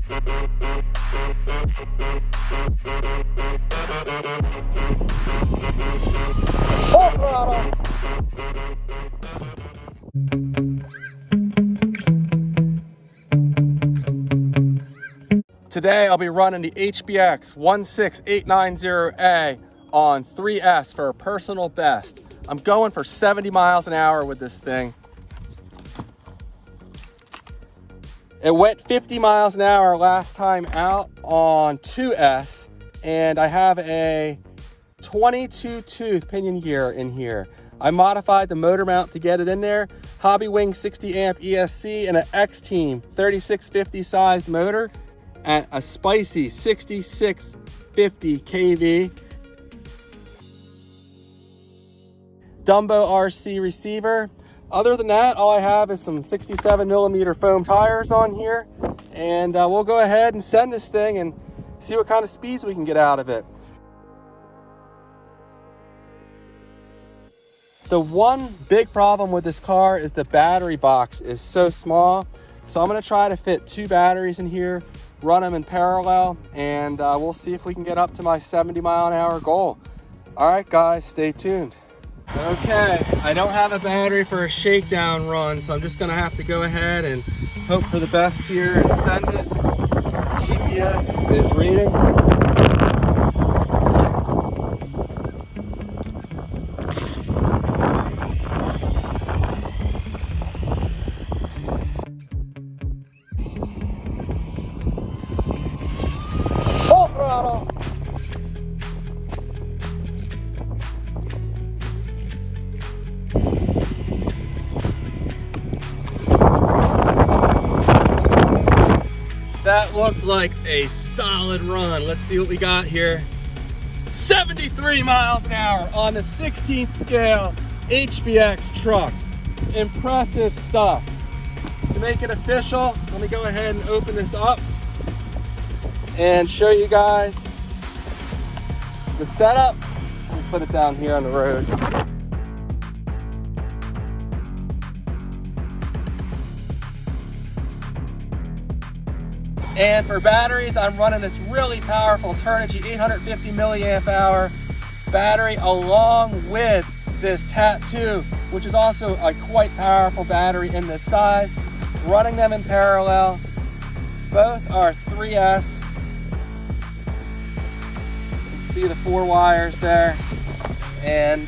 Full throttle. Today I'll be running the HBX 16890A on 3S for a personal best. I'm going for 70 miles an hour with this thing. It went 50 miles an hour last time out on 2S, and I have a 22 tooth pinion gear in here. I modified the motor mount to get it in there. Hobbywing 60 amp ESC and an XTeam 3650 sized motor at a spicy 6650 kV. Dumbo RC receiver. Other than that, all I have is some 67mm foam tires on here, and we'll go ahead and send this thing and see what kind of speeds we can get out of it. The one big problem with this car is the battery box is so small, so I'm going to try to fit 2 batteries in here, run them in parallel, and we'll see if we can get up to my 70 mile an hour goal. All right, guys, stay tuned. Okay, I don't have a battery for a shakedown run, so I'm just gonna have to go ahead and hope for the best here and send it. GPS is reading. Full throttle. That looked like a solid run. Let's see what we got here. 73 miles an hour on the 16th scale HBX truck. Impressive stuff. To make it official, let me go ahead and open this up and show you guys the setup. Let's put it down here on the road. And for batteries, I'm running this really powerful Turnigy 850 milliamp hour battery along with this Tattoo, which is also a quite powerful battery in this size. Running them in parallel. Both are 3S. You can see the 4 wires there. And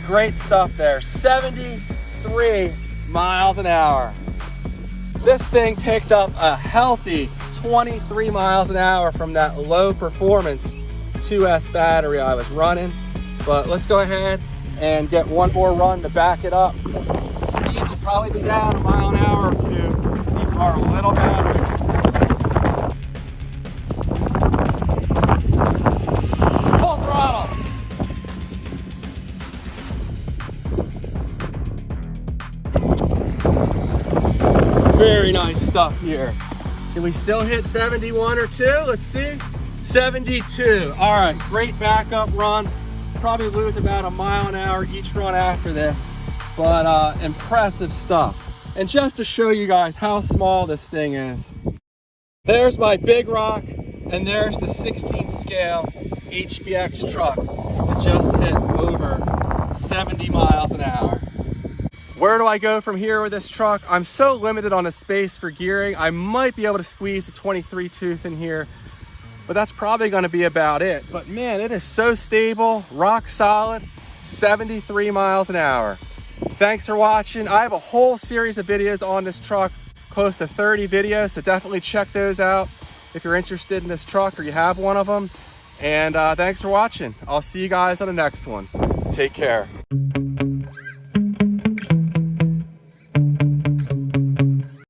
great stuff there. 73 miles an hour. This thing picked up a healthy 23 miles an hour from that low performance 2S battery I was running. But let's go ahead and get one more run to back it up. Speeds will probably be down a mile an hour or 2. These are little batteries. Full throttle. Very nice stuff here. Can we still hit 71 or 2? Let's see. 72. All right, great backup run. Probably lose about a mile an hour each run after this, but impressive stuff. And just to show you guys how small this thing is, there's my big rock, and there's the 16th scale HBX truck that just hit over 70 miles an hour. Where do I go from here with this truck? I'm so limited on the space for gearing. I might be able to squeeze a 23 tooth in here, but that's probably gonna be about it. But man, it is so stable, rock solid, 73 miles an hour. Thanks for watching. I have a whole series of videos on this truck, close to 30 videos, so definitely check those out if you're interested in this truck or you have one of them. And thanks for watching. I'll see you guys on the next one. Take care.